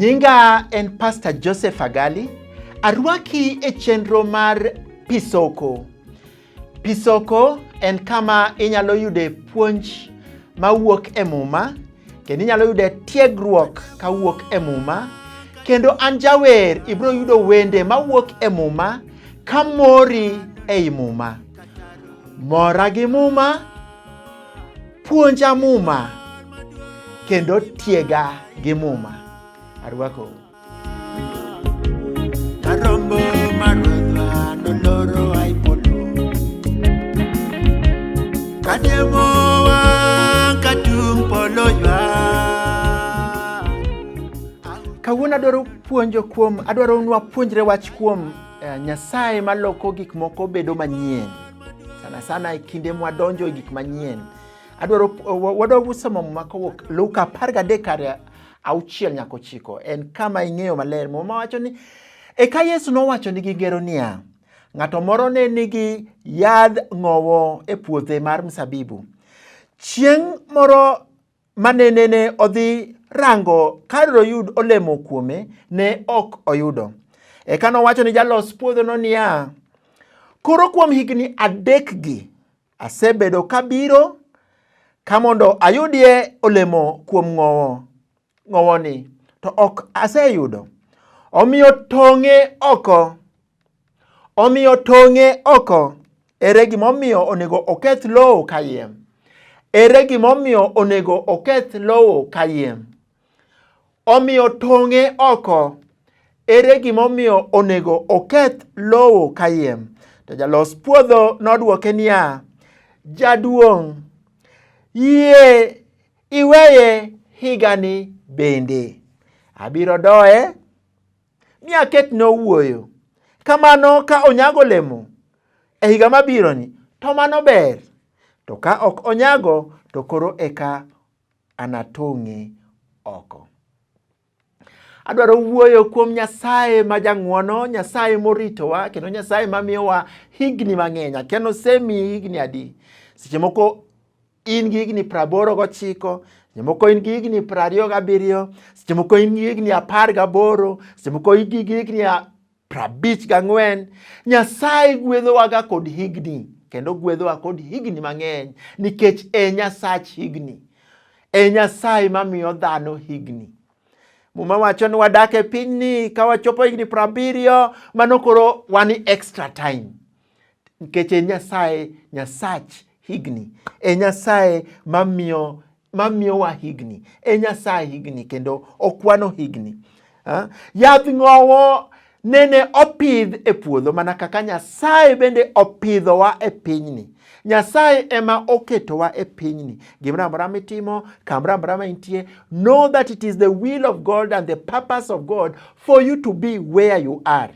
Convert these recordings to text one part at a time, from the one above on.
Nyinga en Pastor Joseph Agali. Arwaki e chenro mar Pisoko. Pisoko en kama inyalo yude puonj mawuok e muma, kendo inyalo yude tiegruok kawuok e muma, kendo an jawer ibro yudo wende mawuok e muma kamori ei muma. Mora gi muma, puonja muma, kendo tiega gi muma. Arwako. Karombo marwadha noloro aipoto Kademowa katung polo ywa. Kawuono adwaro nwa puonjre wach kuom Nyasaye maloko gik moko bedo manyien. Sana e kinde mwadonjo e gik manyien. Wadwaro somo makowuok Luka 13:6 nyaka 9. En kama ing'eyo maler moma wacho ni eka Yesu nowacho ni gi ngero niya, ng'ato moro ne nigi yadh ng'owo e puothe mar msabibu. Chieng' moro manene odhi rango kar oyud olemo kuome, ne ok oyudo. Eka nowacho ni jalos puodho no niya, koro kuom higni 3 gi asebedo kabiro ka mondo ayudie olemo kuom ng'owoni, to ok aseyudo. Omiyo tong'e oko. Ere gimomiyo onego oketh lowo kayiem? Ere gimomiyo onego oketh lowo kayiem? Omiyo tong'e oko. Ere gimomiyo onego oketh lowo kayiem? To jalos puodho nodwoke niya, jaduong', yie iweye higani bende. Abiro doye mi aket nowuoyo. Kamano ka onyago olemo e higa mabironi, to mano ber. To ka ok onyago, to koro eka anatong'e oko. Adwaro wuoyo kuom Nyasaye ma jang'wono, Nyasaye moritowa, kendo Nyasaye mamiyowa higni mang'eny. Kendo osemiyi higni adi? Seche moko in gi higni 89, seche moko in gi higni 27, seche moko in gi higni 18, seche moko in gi higni 54. Nyasaye gwedhowaga kod higni, kendo gwedhowa kod higni mang'eny, nikech Nyasach higni. Nyasaye mamiyo dhano higni. Muma wacho ni wadak e pinyni ka wachopo higni 70, mano koro wani extra time. Nikech Nyasaye, Nyasach higni. Nyasaye mamiyo wa higni. Nyasaye higni, kendo okwano higni. Yadh ng'owo nene opidh e puodho mana kaka Nyasaye bende opidhowa e pinyni. Nyasaye ema oketowa e pinyni. Gimoro amora mitimo, kamoro amora ma intie, know that it is the will of God and the purpose of God for you to be where you are.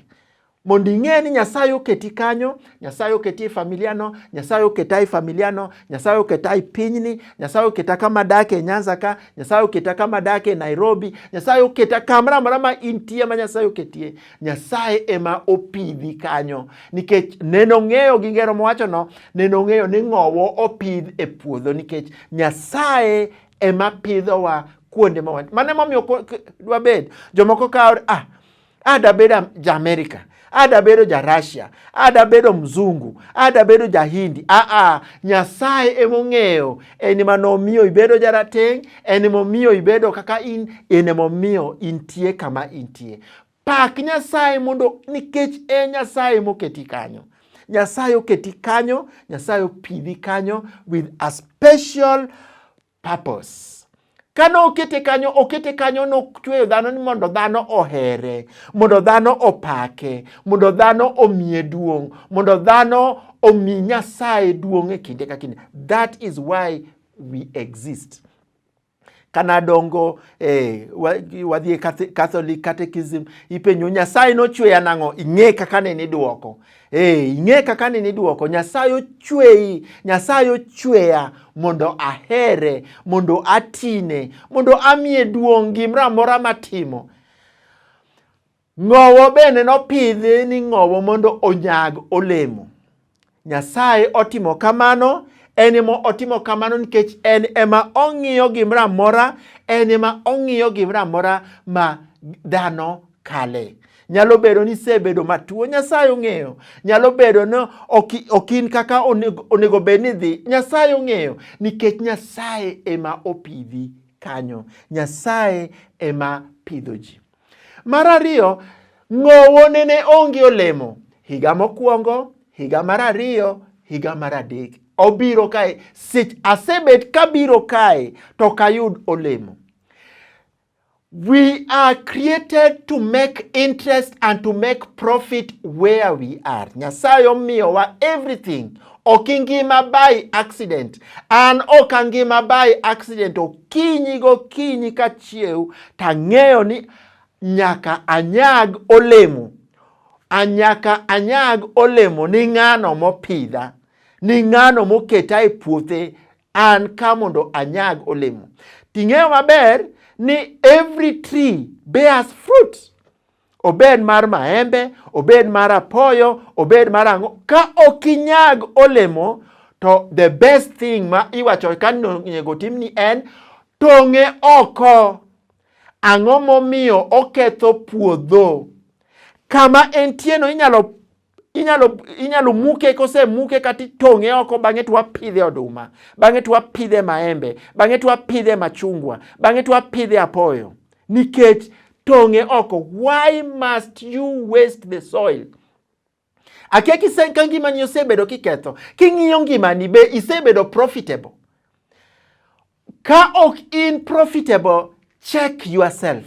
Mondo ing'e ni Nyasaye oketi kanyo, Nyasaye oketi e familiano, Nyasaye oketa e familiano, Nyasaye oketa e pinyni, Nyasaye oketa kama dak e Nyanza ka, Nyasaye oketa kama dak e Nairobi, Nyasaye oketa kamoro amora ma intie ma Nyasaye oketie. Nyasaye ema opidhi kanyo. Nikech neno ng'eyo gi ngero mowachono, neno ng'eyo ni ng'owo opidh e puodho, nikech Nyasaye ema pidhowa kuonde ma wantie. Mane momiyo dwabed jomoko kawo dabedo ja-Amerika, dabedo ja-Russia, dabedo mzungu, dabedo ja-Hindi. Nyasaye emong'eyo. En ema nomiyo ibedo jarateng', en emomiyo ibedo kaka in, en emomiyo intie kama intie. Pak Nyasaye mondo nikech Nyasaye moketi kanyo. Nyasaye oketi kanyo, Nyasaye opidhi kanyo with a special purpose. Kano okete kanyo nochweyo dhano ni mondo dhano ohere, mondo dhano opake, mondo dhano omiye duong', mondo dhano omi Nyasaye duong' e kinde ka kinde. That is why we exist. Kanadongo wadhi Catholic catechism, ipenjo Nyasaye nochweya nang'o? Ing'e kaka ne niduoko. Ing'e kaka ne niduoko. Nyasaye ochweyi, Nyasaye ochweya mondo ahere, mondo atine, mondo amiye duong' gimoro amora matimo. Ng'owo bende nopidhi ni ng'owo mondo onyag olemo. Nyasaye otimo kamano En ema otimo kamano nikech en ema ong'iyo gimoro amora, en ema ong'iyo gimoro amora ma dhano kale. Nyalo bedo ni isebedo matuo, Nyasaye ong'eyo. Nyalo bedo ni okin kaka onego bed ni dhi, Nyasaye ong'eyo. Nikech Nyasaye ema opidhi kanyo. Nyasaye ema pidho ji. Mar ariyo, ng'owo nene onge olemo. Higa mokwongo, higa mar ariyo, higa mar adek. Obiro kae, asebet kabiro kae to kayud olemo. We are created to make interest and to make profit where we are. Nyasaye omiyowa everything. Ok ngima by accident. An ok angima by accident. Okinyi gokinyi kachiew tang'eyo ni nyaka anyag olemo. Anyaka anyag olemo ni ng'ano mopidha. Ni ng'ano moketa e puothe. An ka mondo anyag olemo. Ting'eyo maber ni every tree bears fruit. Obed mar maembe, obed mar apoyo, obed mar ang'o. Ka okinyag olemo, to the best thing ma iwacho kanego timni en tong'e oko. Ang'o momiyo oketho puodho? Kama entieno inyalo muke, kose muke kati tong'e oko, bang'e to wapidhe oduma, bang'e to wapidhe maembe, bang'e to wapidhe machungwa, bang'e to wapidhe apoyo. Nikech tong'e oko. Why must you waste the soil? Akia ka ngimani osebedo kiketho, king'iyo ngimani be isebedo profitable. Ka ok in profitable, check yourself.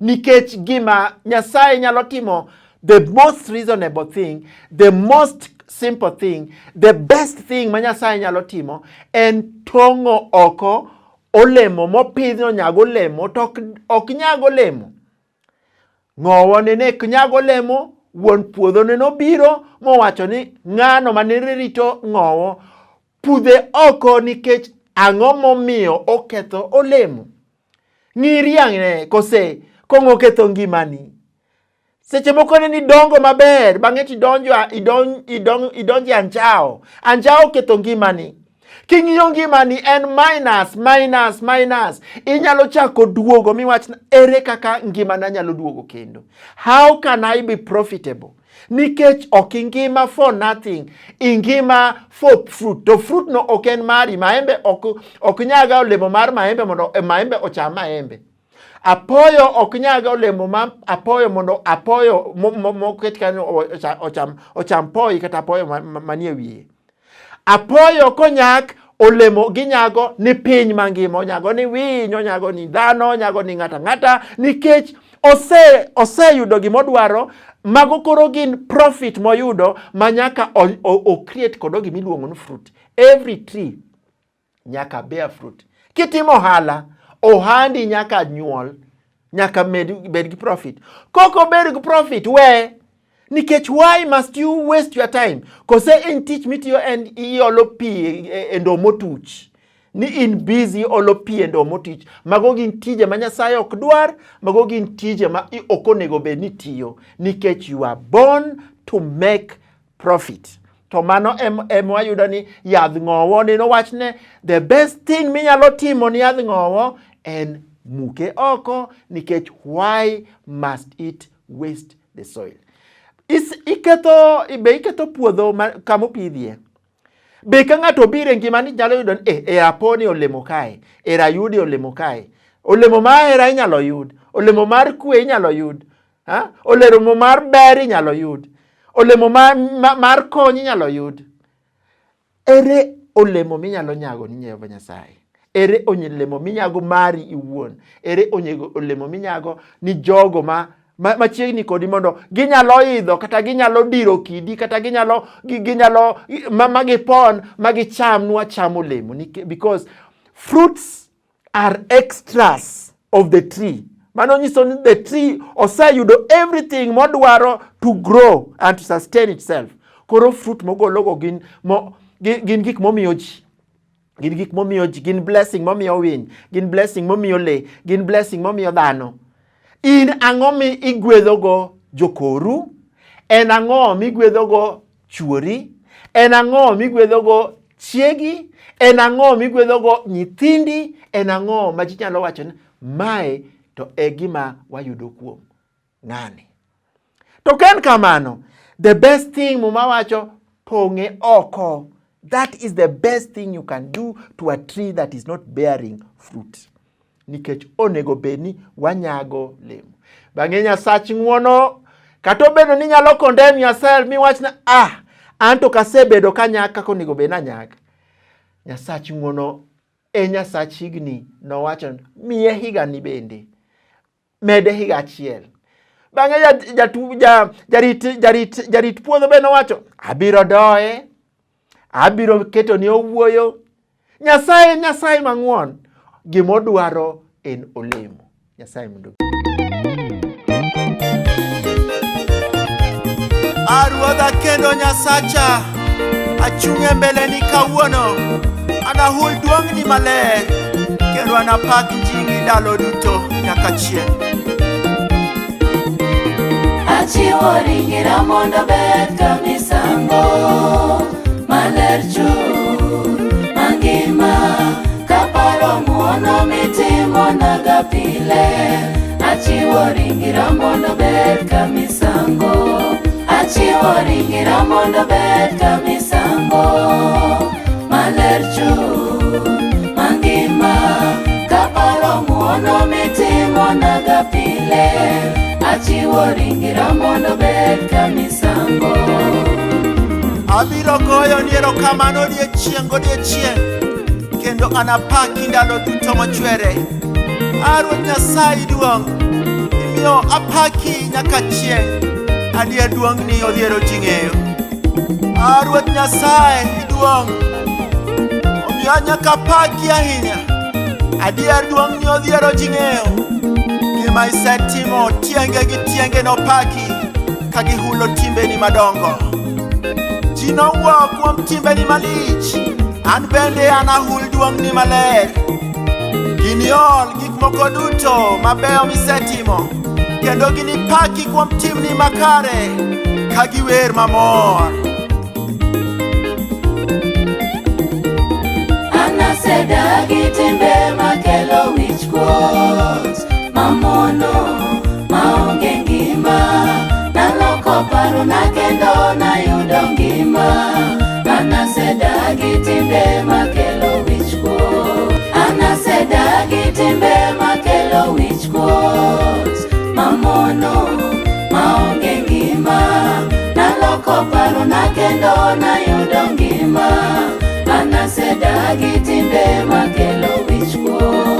Nikech gima Nyasaye nyalo timo, the most reasonable thing, the most simple thing, the best thing ma Nyasaye nyalo timo en tong'o oko olemo mopidho nyago olemo to ok nyago olemo. Ng'owo nene nyago olemo, wuon puodho nene obiro mowacho ni ng'ano manene rito ng'owo pudhe oko nikech ang'o momiyo oketho olemo. Ng'iri ang'e kose kong'o ketho ngimani. Seche moko ne ni dongo maber, bang'e idonjo anjao. Anjao ketho ngimani. King'iyo ngimani en minus. Inyalo chako duogo miwach ere kaka ngimana nyalo duogo kendo. How can I be profitable? Nikech ok ngima for nothing. Ingima for fruit. To fruit no ok en mari. Maembe ok nyaga olemo mar maembe mondo maembe ocham maembe. Apoyo ok nyaga olemo ma apoyo mondo apoyo moket kanyo ocham poi kata apoyo manie wiye. Apoyo konyak olemo ginyago ni piny mangima, onyago ni winy, onyago ni dhano, onyago ni ng'ata nikech oseyudo gimodwaro. Mago koro gin profit moyudo manyaka o create kodo gimiluongo ni fruit. Every tree nyaka bear fruit. Kitimo ohala, ohandi nyaka nyuol, nyaka bed gi profit. Koko bed gi profit we, nikech why must you waste your time? Kose in tich mitiyo en iolo pi e ndo motuch. Ni in busy olo pi e ndo motuch. Mago gin tije ma Nyasaye ok dwar, mago gin tije ma ok onego bed ni tiyo. Nikech you are born to make profit. To mano wayudo ni yadh ng'owo ni nowachne the best thing minyalo timo ni yadh ng'owo en muke oko, nikech why must it waste the soil? Iketo puodho kama opidhie. Be ka ng'ato biro ngimani nyalo yudo ni aponi olemo kae, rayudi olemo kae. Olemo ma hera inyalo yud, olemo mar kwe inyalo yud, olemo mar ber inyalo yud, olemo mar kony inyalo yud. Ere olemo minyalo nyago ni Jehova Nyasaye? Ere olemo minyago mari iwuon? Ere olemo minyago ni jogo machiegni kodi mondo ginyalo idho kata ginyalo diro kidi kata ginyalo magipon magicham nwacham olemo? Because fruits are extras of the tree. Mano nyiso ni the tree oseyudo everything modwaro to grow and to sustain itself. Koro fruit mogologo gin gik momiyo ji. Gin gik momiyo ji, gin blessing momiyo winy, gin blessing momiyo le, gin blessing momiyo dhano. In ang'o mi igwedhogo jokoru? En ang'o mi igwedhogo chuori? En ang'o mi igwedhogo chiegi, en ang'o migwedhogo nyithindi, en ang'o ma ji nyalo wacho ni mae to e gima wayudo kuom ng'ani. To ken kamano, the best thing muma wacho tong'e oko. That is the best thing you can do to a tree that is not bearing fruit. Nikech onego bedni wanyago lemo. Bang'e Nyasach ng'uono, kata obedo ni nyalo condemn yourself miwach na anto kasebedo kanyak kaka onego bed nanyak. Nyasach ng'uono Nyasach higni nowacho miye higa ni bende. Mede higa achiel. Bang'e jarit puodho be nowacho abiro doye, abiro keto ni owuoyo. Nyasaye mang'uon, gimodwaro en olemo. Nyasaye mondo Arwadha kendo Nyasacha, achung'e mbele ni kawuono, anahul duong'ni maler, kendo anapak nyingi ndalo duto nyaka chieng'. Achiwo ringira mondo bed ka misango maler chuny mangima, kaparo ng'uono mitimo naga pile. Achiwo ringira mondo bed ka misango, achiwo ringira mondo bed ka misango maler chuny mangima, kaparo ng'uono mitimo naga pile. Achiwo ringira mondo bed ka misango. Abiro goyo ni erokamano odiechieng', kendo anapaki ndalo duto mochwere. Ruoth Nyasaye duong', imiyo apaki nyaka chieng', adier duong'ni odhiero ji ng'eyo. Ruoth Nyasaye duong', omiyo nyaka apaki ahinya, adier duong'ni odhiero ji ng'eyo. Gima isetimo tienge gi tienge nopaki, ka gihulo timbeni madongo. Ji nowuok kuom timbeni malich, an bende anahul duong'ni maler. Giniol gik moko duto mabeyo misetimo, kendo ginipaki kuom timni makare, ka giwer mamor. Anasedagi timbe makelo wichkuot, mamono maonge ngima, naloko paro na kendo nayudo ngima. Anasedagi timbe makelo wichkuot, anasedagi timbe makelo wichkuot, mamono maonge ngima, naloko paro na kendo nayudo ngima. Anasedagi timbe makelo wichkuot.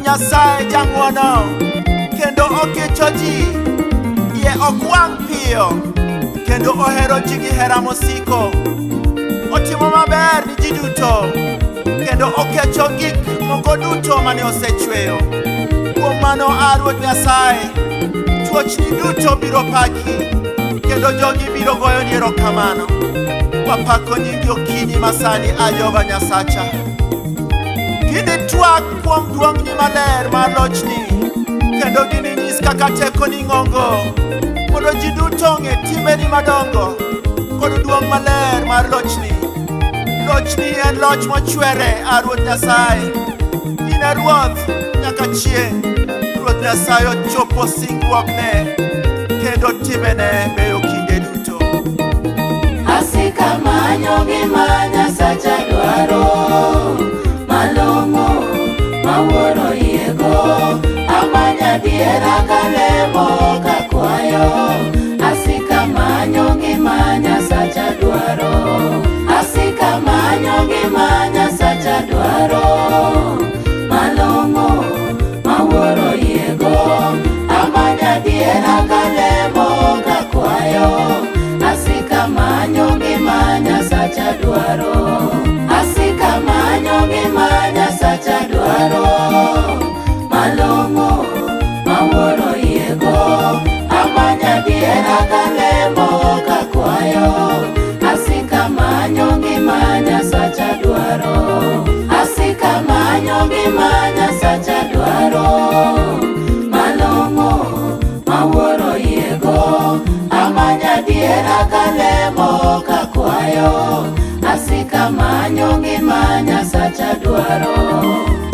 Nyasaye jang'wono, kendo okecho ji, iye okwang' piyo, kendo ohero ji gi hera mosiko. Otimo maber ni ji duto, kendo okecho gik moko duto mane osechweyo. Kuom mano Ruoth Nyasaye, chwochni duto biro paki, kendo jogi biro goyo ni erokamano. Wapako nyingi okinyi masani Jehova Nyasacha. Gini twak kuom duong'ni maler mar lochni, kendo gini nyis kaka tekoni ng'ongo, mondo ji duto ong'e timbeni madongo kod duong' maler mar lochni. Lochni en loch mochwere Ruoth Nyasaye. In e Ruoth nyaka chieng'. Ruoth Nyasaye ochopo singruokne, kendo timbene beyo kinde duto. Asika manyo gima Nyasacha dwaro, malong'o mawuoro yego, amanya diera kalemo kakwayo. Asika manyo gima Nyasacha dwaro, asika manyo gima Nyasacha dwaro, malong'o mawuoro yego, amanya diera kalemo kakwayo. Asika manyo gima Nyasacha dwaro, asika manyo gima Nyasacha dwaro, malong'o mawuoro yego, amanya diera kalemo kakwayo. Asika manyo gima Nyasacha dwaro, asika manyo Asika manyo gima Nyasacha dwaro.